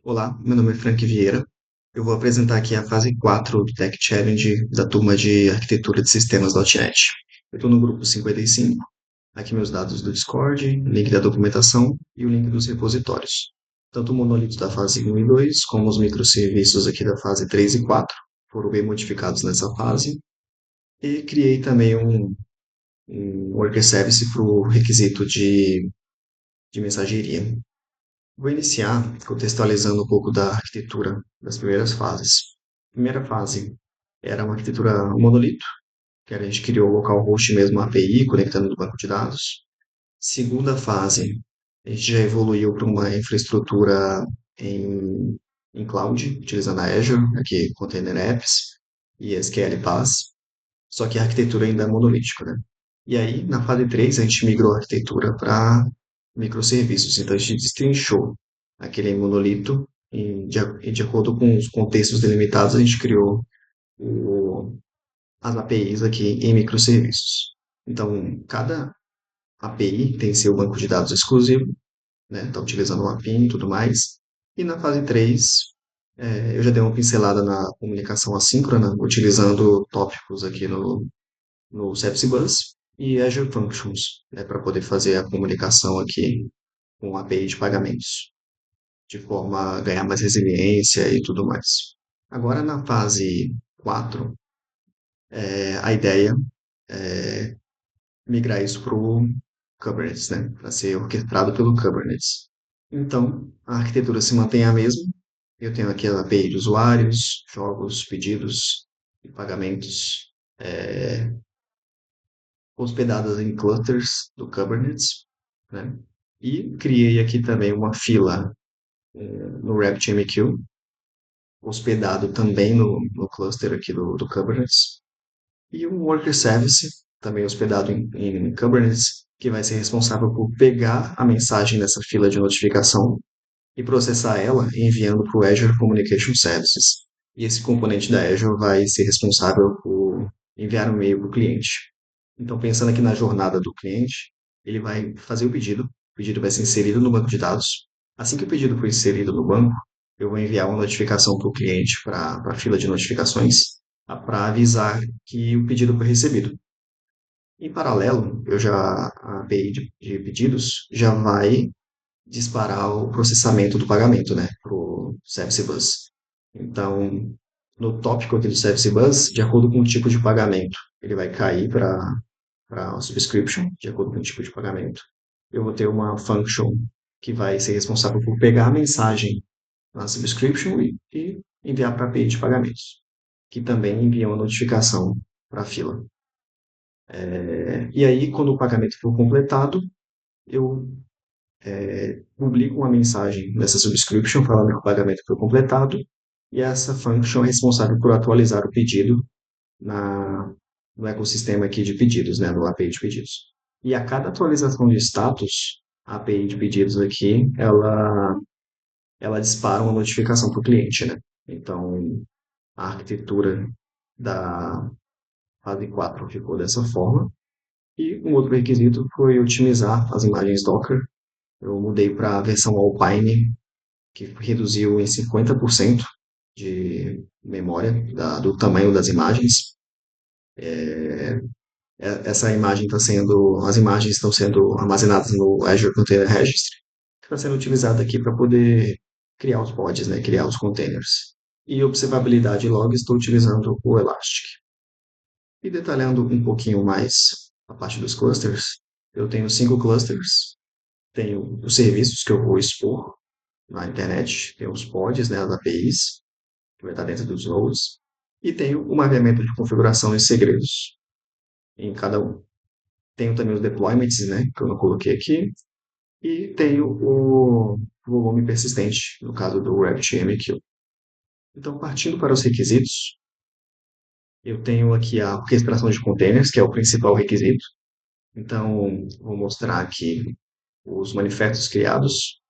Olá, meu nome é Frank Vieira. Eu vou apresentar aqui a fase 4 do Tech Challenge da turma de Arquitetura de Sistemas .NET. Eu estou no grupo 55, aqui meus dados do Discord, link da documentação e o link dos repositórios. Tanto o monolito da fase 1 e 2, como os microserviços aqui da fase 3 e 4 foram bem modificados nessa fase. E criei também um Worker Service para o requisito de mensageria. Vou iniciar contextualizando um pouco da arquitetura das primeiras fases. Primeira fase era uma arquitetura monolito, que a gente criou o localhost mesmo, a API, conectando no banco de dados. Segunda fase, a gente já evoluiu para uma infraestrutura em, em cloud, utilizando a Azure, aqui Container Apps e SQL Pass, só que a arquitetura ainda é monolítica, né? E aí, na fase 3 a gente migrou a arquitetura para microserviços. Então, a gente destrinchou aquele monolito e de acordo com os contextos delimitados, a gente criou as APIs aqui em microserviços. Então, cada API tem seu banco de dados exclusivo, né? Está utilizando uma API e tudo mais. E na fase 3 eu já dei uma pincelada na comunicação assíncrona, utilizando tópicos aqui no Service Bus e Azure Functions, né, para poder fazer a comunicação aqui com a API de pagamentos, de forma a ganhar mais resiliência e tudo mais. Agora, na fase 4, a ideia é migrar isso para o Kubernetes, né, para ser orquestrado pelo Kubernetes. Então, a arquitetura se mantém a mesma. Eu tenho aqui a API de usuários, jogos, pedidos e pagamentos hospedadas em clusters do Kubernetes, né? E criei aqui também uma fila no RabbitMQ, hospedado também no cluster aqui do Kubernetes, e um Worker Service, também hospedado em Kubernetes, que vai ser responsável por pegar a mensagem dessa fila de notificação e processar ela enviando para o Azure Communication Services. E esse componente da Azure vai ser responsável por enviar um e-mail para o cliente. Então, pensando aqui na jornada do cliente, ele vai fazer o pedido vai ser inserido no banco de dados. Assim que o pedido for inserido no banco, eu vou enviar uma notificação para o cliente, para a fila de notificações, para avisar que o pedido foi recebido. Em paralelo, a API de pedidos já vai disparar o processamento do pagamento, né, para o Service Bus. Então, no tópico aqui do Service Bus, de acordo com o tipo de pagamento, ele vai cair para a subscription, de acordo com o tipo de pagamento. Eu vou ter uma function que vai ser responsável por pegar a mensagem na subscription e enviar para a API de pagamentos, que também envia uma notificação para a fila. E aí, quando o pagamento for completado, eu publico uma mensagem nessa subscription falando que o pagamento foi completado e essa function é responsável por atualizar o pedido na, no ecossistema aqui de pedidos, né, no API de pedidos. E a cada atualização de status, a API de pedidos aqui, ela dispara uma notificação para o cliente, né? Então, a arquitetura da fase 4 ficou dessa forma. E um outro requisito foi otimizar as imagens Docker. Eu mudei para a versão Alpine, que reduziu em 50% de memória do tamanho das imagens. Essa imagem está sendo, as imagens estão sendo armazenadas no Azure Container Registry, que está sendo utilizada aqui para poder criar os pods, né, criar os containers. E observabilidade e log estou utilizando o Elastic. E detalhando um pouquinho mais a parte dos clusters, eu tenho 5 clusters, tenho os serviços que eu vou expor na internet, tenho os pods, né, as APIs, que vai estar dentro dos nodes, e tenho o mapeamento de configuração e segredos em cada um. Tenho também os deployments, né, que eu não coloquei aqui, e tenho o volume persistente, no caso do RabbitMQ. Então, partindo para os requisitos, eu tenho aqui a orquestração de containers, que é o principal requisito. Então, vou mostrar aqui os manifestos criados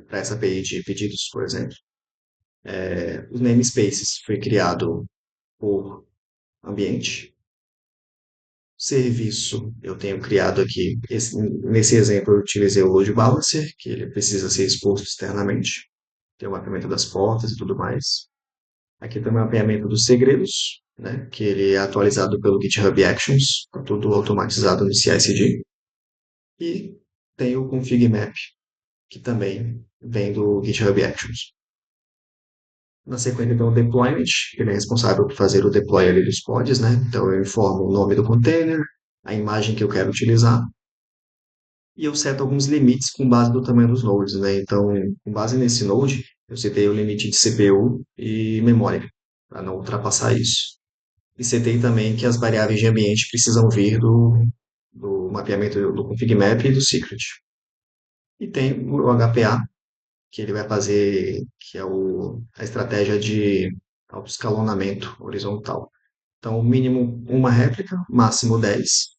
para essa API de pedidos, por exemplo. Os namespaces foi criado por ambiente. Serviço, eu tenho criado aqui, nesse exemplo eu utilizei o load balancer, que ele precisa ser exposto externamente. tem o mapeamento das portas e tudo mais. Aqui tem o mapeamento dos segredos, né? Que ele é atualizado pelo GitHub Actions, tá tudo automatizado no CI/CD. E tem o config map, que também vem do GitHub Actions. Na sequência, então, o deployment, ele é responsável por fazer o deploy ali dos pods, né? Então, eu informo o nome do container, a imagem que eu quero utilizar, e eu seto alguns limites com base no tamanho dos nodes, né? Então, com base nesse node, eu setei o limite de CPU e memória, para não ultrapassar isso. E setei também que as variáveis de ambiente precisam vir do mapeamento do config map e do secret. E tem o HPA, que ele vai fazer, que é a estratégia de autoescalonamento horizontal. Então, mínimo uma réplica, máximo 10,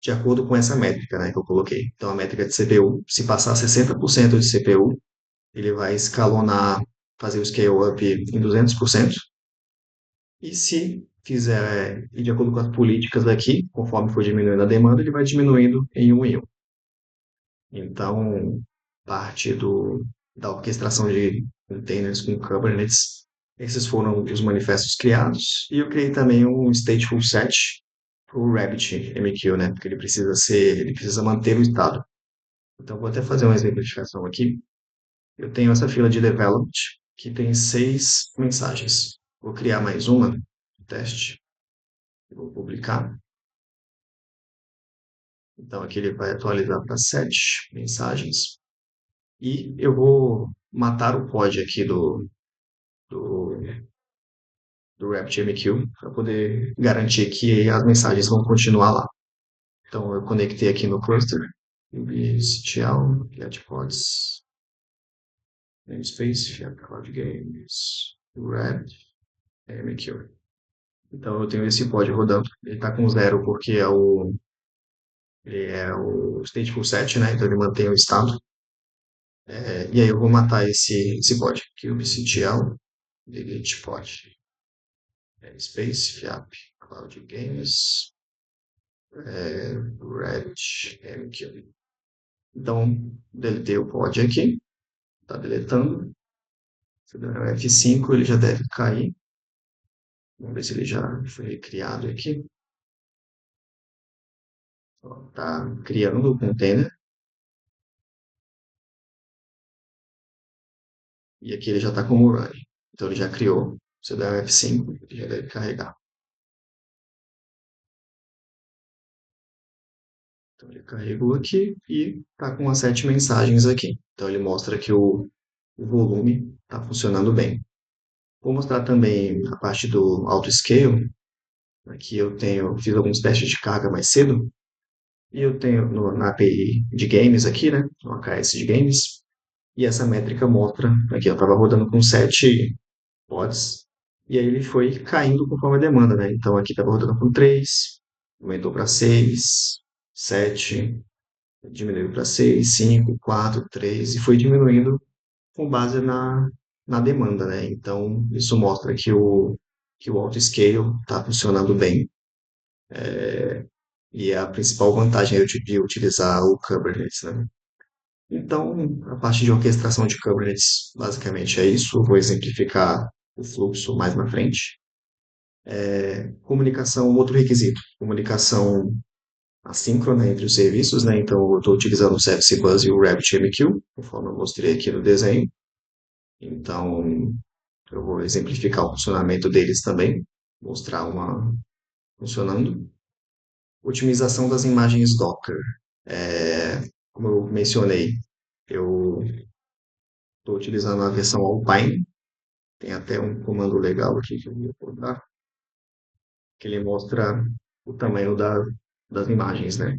de acordo com essa métrica, né, que eu coloquei. Então, a métrica de CPU, se passar 60% de CPU, ele vai escalonar, fazer o scale up em 200%. E se fizer, e de acordo com as políticas daqui, conforme for diminuindo a demanda, ele vai diminuindo em um em um. Então, parte da orquestração de containers com Kubernetes, esses foram os manifestos criados. E eu criei também um stateful set para o RabbitMQ, né? Porque ele precisa manter o estado. Então, vou até fazer uma exemplificação aqui. Eu tenho essa fila de development que tem 6 mensagens. Vou criar mais uma, teste, vou publicar. Então, aqui ele vai atualizar para 7 mensagens. E eu vou matar o pod aqui do, do RabbitMQ para poder garantir que as mensagens vão continuar lá. Então eu conectei aqui no cluster, kubectl, get pods, namespace, cloud games, RabbitMQ. Então eu tenho esse pod rodando. Ele está com zero porque ele é o stateful set, né? Então ele mantém o estado. E aí eu vou matar esse pod, kubectl, delete pod. Space, FIAP, Cloud Games, Red, MQ. Então, deletei o pod aqui, está deletando. Se eu der um F5, ele já deve cair. Vamos ver se ele já foi criado aqui. Está criando o container. E aqui ele já está como running. Então ele já criou. Se eu der um F5, ele já deve carregar. Então ele carregou aqui e está com as 7 mensagens aqui. Então ele mostra que o volume está funcionando bem. Vou mostrar também a parte do auto-scale. Aqui fiz alguns testes de carga mais cedo. E eu tenho na API de games aqui, né? No AKS de games. E essa métrica mostra, aqui eu estava rodando com 7 pods. E aí ele foi caindo conforme a demanda, né? Então aqui estava rodando com 3, aumentou para 6, 7, diminuiu para 6, 5, 4, 3 e foi diminuindo com base na demanda, né? Então, isso mostra que o auto-scale está funcionando bem. E é a principal vantagem de utilizar o Kubernetes, né? Então, a parte de orquestração de Kubernetes basicamente é isso. Vou exemplificar o fluxo mais na frente. Comunicação, outro requisito, comunicação assíncrona entre os serviços, né? Então, eu estou utilizando o Service Bus e o RabbitMQ, conforme eu mostrei aqui no desenho. Então, eu vou exemplificar o funcionamento deles também, mostrar uma funcionando. Otimização das imagens Docker. Como eu mencionei, eu estou utilizando a versão Alpine. Tem até um comando legal aqui que eu vou colocar, que ele mostra o tamanho das imagens, né?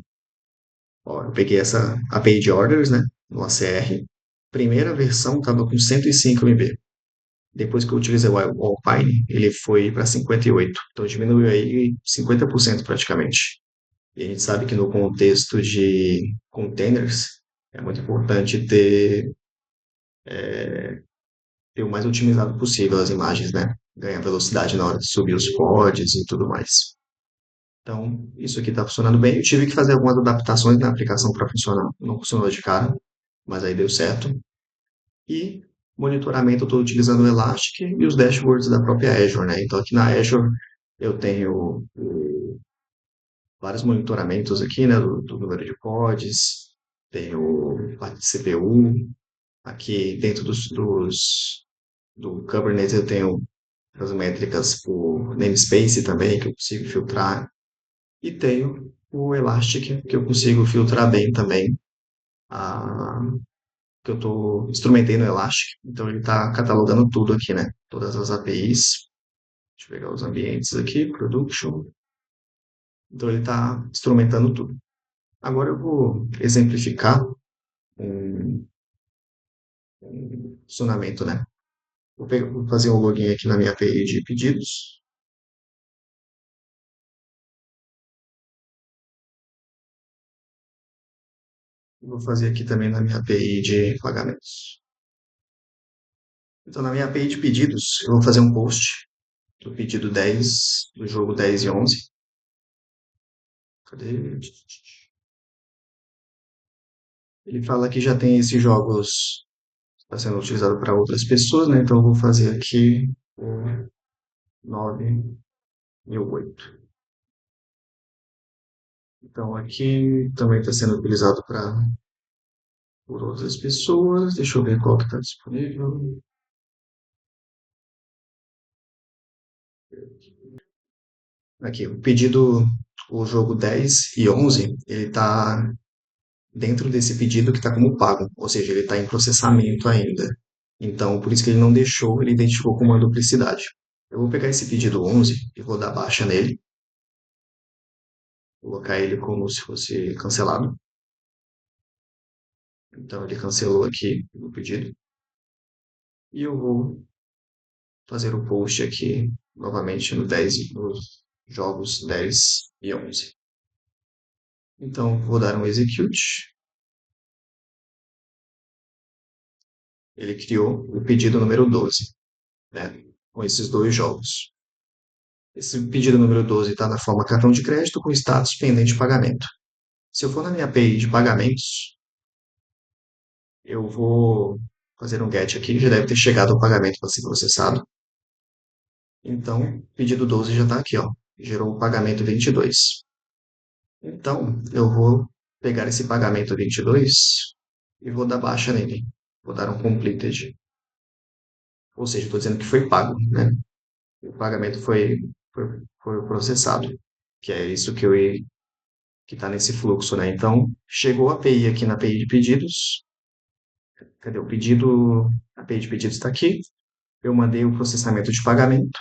Ó, eu peguei essa API de orders, né, no ACR. Primeira versão estava com 105 MB. Depois que eu utilizei o Alpine, ele foi para 58. Então diminuiu aí 50% praticamente. E a gente sabe que no contexto de containers é muito importante ter o mais otimizado possível as imagens, né? Ganhar velocidade na hora de subir os pods e tudo mais. Então, isso aqui está funcionando bem. Eu tive que fazer algumas adaptações na aplicação para funcionar. Não funcionou de cara, mas aí deu certo. E Monitoramento eu estou utilizando o Elastic e os dashboards da própria Azure, né? Então aqui na Azure eu tenho vários monitoramentos aqui, né? Do número de pods, tenho parte de CPU, aqui dentro do Kubernetes eu tenho as métricas por namespace também, que eu consigo filtrar, e tenho o Elastic, que eu consigo filtrar bem também, a, que eu instrumentei no Elastic, então ele está catalogando tudo aqui, né? Todas as APIs. Deixa eu pegar os ambientes aqui, production. Então ele está instrumentando tudo. Agora eu vou exemplificar um, um funcionamento, né? Vou fazer um login aqui na minha API de pedidos. Vou fazer aqui também na minha API de pagamentos. Então, na minha API de pedidos, eu vou fazer um post do pedido 10, do jogo 10 e 11. Cadê? Ele fala que já tem esses jogos está sendo utilizado para outras pessoas, né? Então, eu vou fazer aqui o 9.008. Então, aqui também está sendo utilizado por outras pessoas. Deixa eu ver qual que está disponível. Aqui, o jogo 10 e 11, ele está dentro desse pedido que está como pago, ou seja, ele está em processamento ainda. Então, por isso que ele não deixou, ele identificou como uma duplicidade. Eu vou pegar esse pedido 11 e vou dar baixa nele, colocar ele como se fosse cancelado. Então, ele cancelou aqui o pedido. E eu vou fazer o post aqui novamente nos jogos 10 e 11. Então, vou dar um execute. Ele criou o pedido número 12, né, com esses dois jogos. Esse pedido número 12 está na forma cartão de crédito com status pendente de pagamento. Se eu for na minha API de pagamentos, eu vou fazer um get aqui, já deve ter chegado o pagamento para ser processado. Então, pedido 12 já está aqui, ó, gerou o pagamento 22. Então, eu vou pegar esse pagamento 22 e vou dar baixa nele. Vou dar um completed. Ou seja, estou dizendo que foi pago, né? O pagamento foi processado, que é isso que está nesse fluxo, né? Então, chegou a API aqui na API de pedidos. Cadê o pedido? A API de pedidos está aqui. Eu mandei o processamento de pagamento.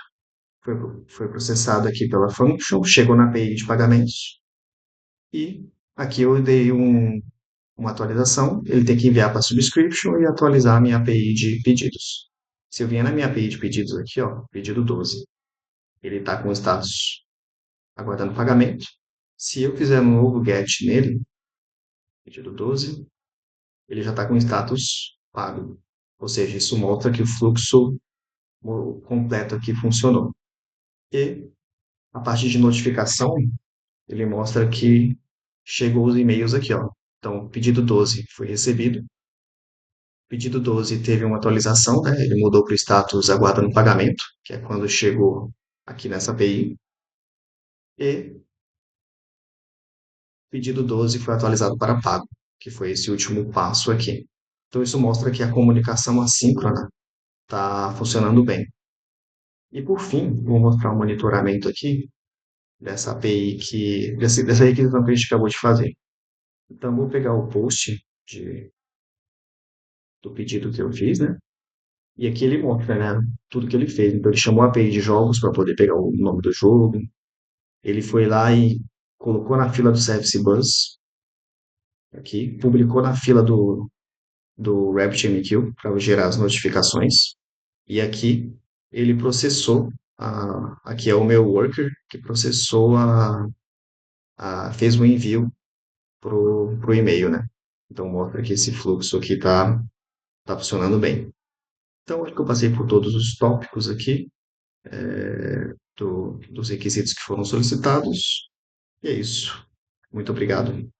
Foi, foi processado aqui pela function, chegou na API de pagamentos. E aqui eu dei uma atualização. Ele tem que enviar para a subscription e atualizar a minha API de pedidos. Se eu vier na minha API de pedidos aqui, ó, pedido 12, ele está com o status aguardando pagamento. Se eu fizer um novo get nele, pedido 12, ele já está com status pago. Ou seja, isso mostra que o fluxo completo aqui funcionou. E a parte de notificação, ele mostra que chegou os e-mails aqui, ó. Então, pedido 12 foi recebido. Pedido 12 teve uma atualização, né? Ele mudou para o status aguardando pagamento, que é quando chegou aqui nessa API. E pedido 12 foi atualizado para pago, que foi esse último passo aqui. Então, isso mostra que a comunicação assíncrona está funcionando bem. E por fim, vou mostrar um monitoramento aqui dessa API dessa requisição que a gente acabou de fazer. Então, vou pegar o post do pedido que eu fiz, né? E aqui ele mostra, né, tudo que ele fez. Então, ele chamou a API de jogos para poder pegar o nome do jogo. Ele foi lá e colocou na fila do Service Bus, aqui, publicou na fila do RabbitMQ para gerar as notificações. E aqui ele processou, aqui é o meu worker que processou fez o envio pro e-mail, né? Então mostra que esse fluxo aqui tá funcionando bem. Então acho que eu passei por todos os tópicos aqui dos requisitos que foram solicitados. E é isso. Muito obrigado.